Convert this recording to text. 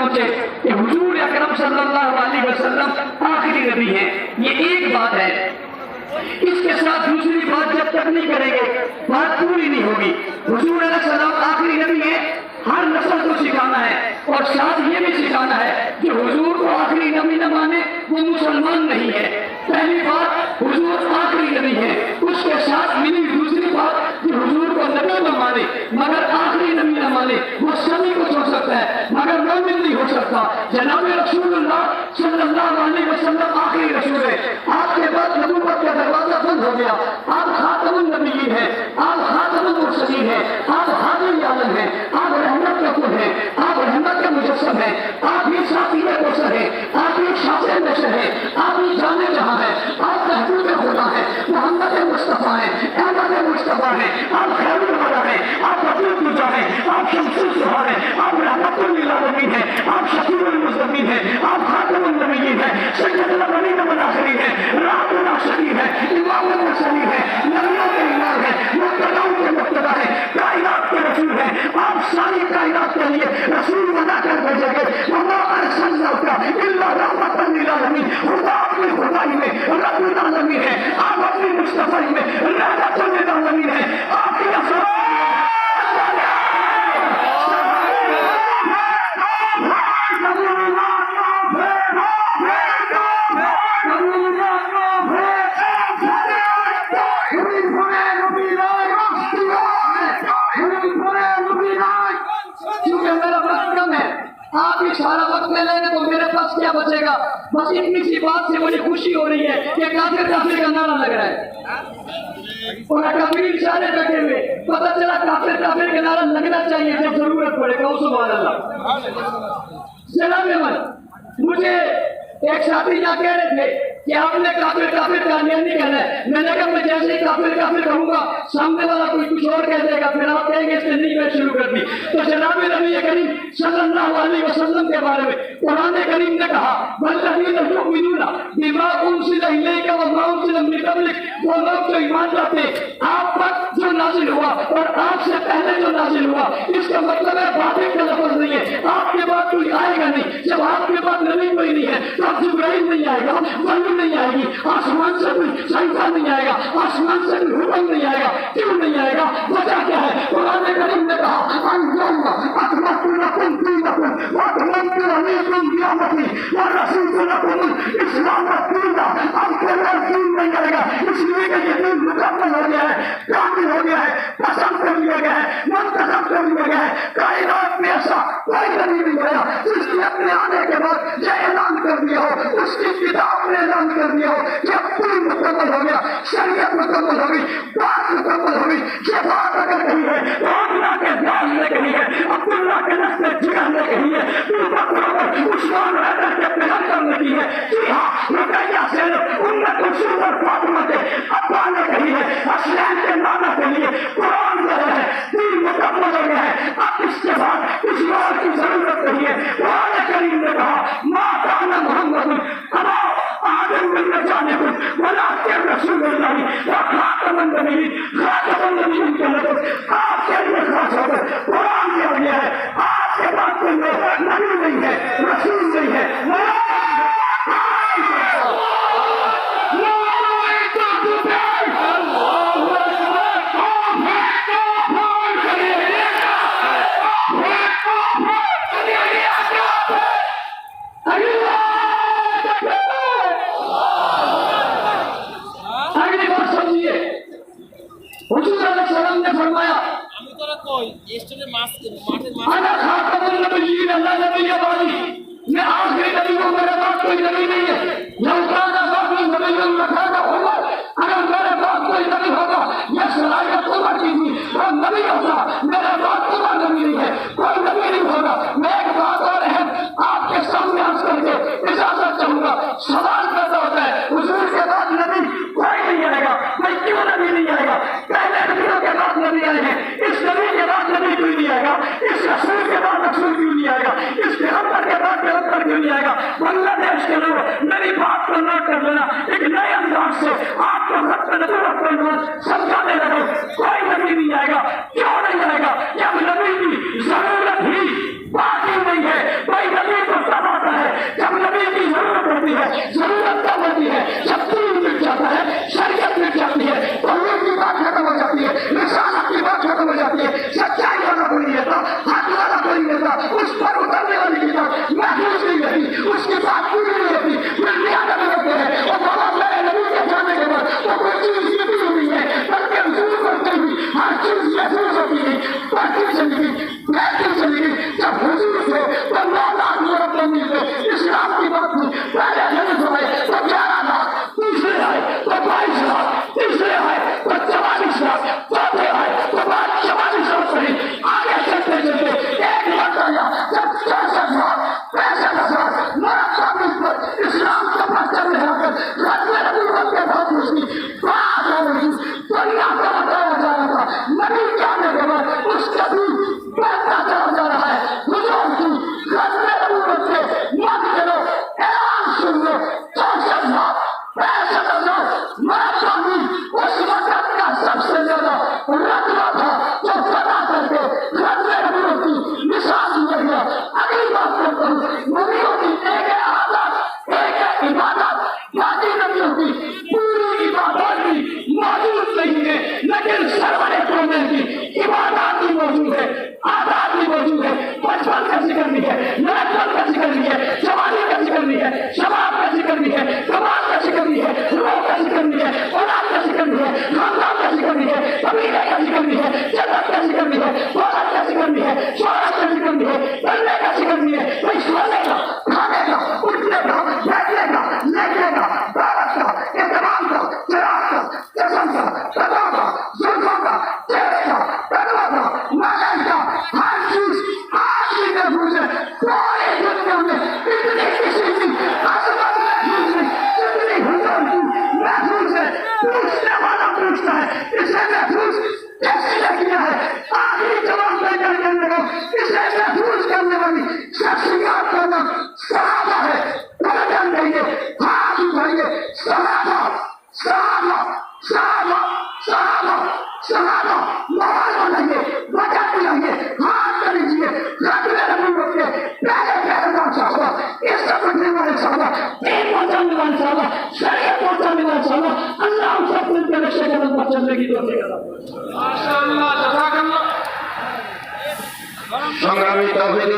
پہنچے کہ حضور اکرم صلی اللہ علیہ وسلم آخری نبی ہیں. یہ ایک بات ہے. اس کے ساتھ دوسری بات جب تک نہیں کریں گے بات پوری نہیں ہوگی. حضور علیہ السلام آخری نبی ہے، ہر نسل کو سکھانا ہے اور ساتھ یہ بھی سکھانا ہے کہ حضور کو آخری نبی نہ مانے وہ مسلمان نہیں ہے. پہلی بات حضور آخری نبی ہے، اس کے ساتھ ملی دوسری بات کہ حضور کو نبی نہ مانے مگر آخری نبی نہ مانے وہ سبھی کچھ ہو سکتا ہے مگر مومن نہیں ہو سکتا. جناب رسول اللہ صلی اللہ علیہ وسلم آخری رسول ہے. آپ کے بعد نبوت کا دروازہ بند ہو گیا. آپ خاتم النبیین ہیں، آپ خاتم المرسلین ہیں، آپ حاضر عالم ہیں، آپ رحمت کا کل ہیں، آپ رحمت کا مجسم ہیں، آپ ہی ساتھی کوثر ہیں، آپ ہی شاطر نشر ہیں، آپ ہی جانے جہاں ہیں، آپ محبوب خدا ہیں، محمد مصطفیٰ ہیں، احمد مصطفیٰ ہیں، آپ خیر الورا ہیں، آپ رفیع الرجا ہیں، آپ شمس السحر ہیں، آپ رحمت للعالمین ہیں، آپ شفیع المذنبین ہیں، آپ خاتم النبیین ہیں، سید الاولین والآخرین ہیں، رحمت العاشقین ہیں، امام المرسلین ہیں، نبیوں کے امام ہیں، مقتداؤں کے مقتدا ہیں، کائنات کے رسول ہیں. آپ ساری کائنات کے لیے رسول بنا کر بھیجے گئے. وما ارسلناک الا رحمۃ للعالمین. خدا اپنی خدائی میں رب العالمین ہے، آپ اپنی مصطفی میں رحمت للعالمین ہے. آپ کی آپ ہی سارا وقت لے لیں گے تو میرے پاس کیا بچے گا؟ بس اتنی سی بات سے مجھے خوشی ہو رہی ہے کہ کافر کافر کا نعرہ لگ رہا ہے اور اکابرین سارے بیٹھے ہوئے. پتہ چلا کافر کافر کا نعرہ لگنا چاہیے جب ضرورت پڑے گا. سبحان اللہ. جناب احمد، مجھے ایک ساتھی یہاں کہہ رہے تھے کہ آپ نے کافر کافر کہانیاں نہیں کہنا ہے. میں نے کہا میں جیسے ہی کافر کافر کہوں گا سامنے والا کوئی کچھ اور کہہ دے گا، پھر آپ کہیں گے اس نے نہیں میں شروع کر دی. تو جناب نبی کریم صلی اللہ علیہ وسلم کے بارے میں قرآن کریم نے کہا والذین یؤمنون بما انزل الیک وما انزل من قبلک. وہ لوگ جو ایمان لاتے آپ پر جو نازل ہوا اور آپ سے پہلے جو نازل ہوا. اس کا مطلب ہے باطل کا لفظ نہیں ہے. آپ کے بعد کوئی آئے گا نہیں. جب آپ کے بعد نبی کوئی نہیں ہے تو اب جبرائیل نہیں آئے گا، وحی نہیں آئے گی، آسمان سے کوئی صحیفہ نہیں آئے گا، آسمان سے کوئی حکم نہیں آئے گا. کیوں نہیں آئے گا؟ وجہ کیا ہے؟ قرآن کریم نے کہا اليوم اکملت لکم دینکم واتممت علیکم نعمتی ورضیت لکم الاسلام دینا. اب کوئی دین نہیں آئے گا اس لیے کہ یہ دین مکمل ہو گیا ہے، کامل ہو گیا ہے، پسند کر لیا گیا ہے، منتخب کر لیا گیا ہے. کائنات میں ایسا کوئی نبی نہیں آیا جس نے اپنے آنے کے بعد یہ اعلان کر دیا ہو، اس کی کتاب نے اعلان کر دیا ہو کہ اب کوئی مکمل ہو گیا، شریعت مکمل ہو گئی، بات مکمل ہو گئی. یہ بات اگر کہی ہے تو اللہ کے دال نے کہی ہے، عبداللہ کے نسل جگہ نے کہی ہے، عثمان حیدر کے پیغمبر نے کہی ہے. جی ہاں، رقیہ زینب امت رسول اور فاطمہ کے ابا نے کہی ہے. حسنین کے نانا کے لیے قرآن کہہ رہا ہے دین مکمل ہو گیا ہے، اب اس کے بعد کسی اور کی ضرورت نہیں ہے. قرآن کریم نے کہا ما کان محمد ابا آدم من رجالکم ولکن رسول اللہ وخاتم النبیین. خاتم النبیین کے لفظ آپ کے لیے خاص ہو کر قرآن دیا گیا ہے. آپ کے بعد کوئی نبی نہیں ہے، رسول نہیں ہے. میں آخری نبی ہوں، میرے پاس کوئی نبی نہیں ہے. اگر میرے پاس کوئی نبی ہوگا یہ صلاحیت عمر کی تھی اور نبی ہوگا. میرے پاس عمر نبی نہیں ہے، کوئی نبی نہیں ہوگا. میں ایک بات اور اہم آپ کے سامنے عرض کر کے اجازت چاہوں گا. سوال پیدا ہوتا ہے حضور کے بعد نبی کوئی نہیں آئے گا. میں کیوں نبی نہیں آئے گا؟ پہلے نبیوں کے بعد نبی آئے ہیں، اس نبی کے بعد نبی کیوں نہیں آئے گا؟ اس رسول کے بعد رسول کیوں نہیں آئے گا؟ اس پیغمبر کے بعد پیغمبر کیوں نہیں آئے گا؟ بنگلہ دیش کے لوگ میری بات کو نوٹ کر لینا، ایک نئے انداز سے آپ کو خط نبوت کو سمجھانے لگے. کوئی نبی نہیں آئے گا. کیوں نہیں آئے گا؟ جب نبی کی ضرورت ہی باقی نہیں ہے. کوئی نبی غزوہ نبوت کے بعد اس کی بات ہو رہی دنیا کا بتایا جا رہا تھا نبی جانے کے بعد اس کا بھی بڑھتا چلا جا رہا ہے حضور کی غزوہ نبوت سے مت کرو اعلان سن لو 64,000 مرتبہ اس وقت کا سب سے زیادہ رتبہ تھا جو پتا کر کے غزوہ نبوت کی مثال دیا گیا اگلی بات کرتا ہوں نبیوں کی ایک عادت ایک عبادت باقی نبیوں کی پوری عبادت بھی موجود نہیں ہے لیکن سرور قومیں کی عبادت بھی موجود ہے عادت بھی موجود ہے بچپن کا ذکر بھی ہے لڑکپن کا ذکر بھی ہے جوانی کا ذکر بھی ہے شباب کا ذکر بھی ہے کمال کا ذکر بھی ہے روح کا ذکر بھی ہے اولاد کا ذکر بھی ہے خاندان کا ذکر بھی ہے قبیلے کا ذکر بھی ہے جنت کا ذکر بھی ہے دولت کا ذکر بھی ہے شہرت کا ذکر بھی ہے بننے کا ذکر بھی ہے بھائی سونے کا کھانے کا اٹھنے کا بیٹھنے کا لیٹنے کا دعوت کا احترام کا چراغ کا جسم کا قدم کا زلفوں کا چہرے کا قدموں کا مکان کا ہر چیز آج بھی محفوظ ہے پورے دنیا میں اتنی کسی کی عظمت محفوظ ہے اتنی حضور کی محفوظ ہے پوچھنے والا پوچھتا ہے اسے محفوظ کیسے کیا ہے آخری جواب دے کر کہنے لگا اسے محفوظ کرنے والی شخصیات کا نام صحابہ ہے گردن دیں گے ہاتھ اٹھائیے صحابہ صحابہ صحابہ صحابہ صحابہ ماحول بنائیے وجہ دلائیے ہاتھ کر لیجیے غزوہ نبوت کے پہلے پہلوان صحابہ عزت رکھنے والے صحابہ دین پہنچانے والے صحابہ شریعت پہنچانے والے صحابہ اللہ ان سب کو ان کے نقشے قدم پر چلنے کی توفیق عطا فرمائے۔ সংগ্রামী তৌহিদি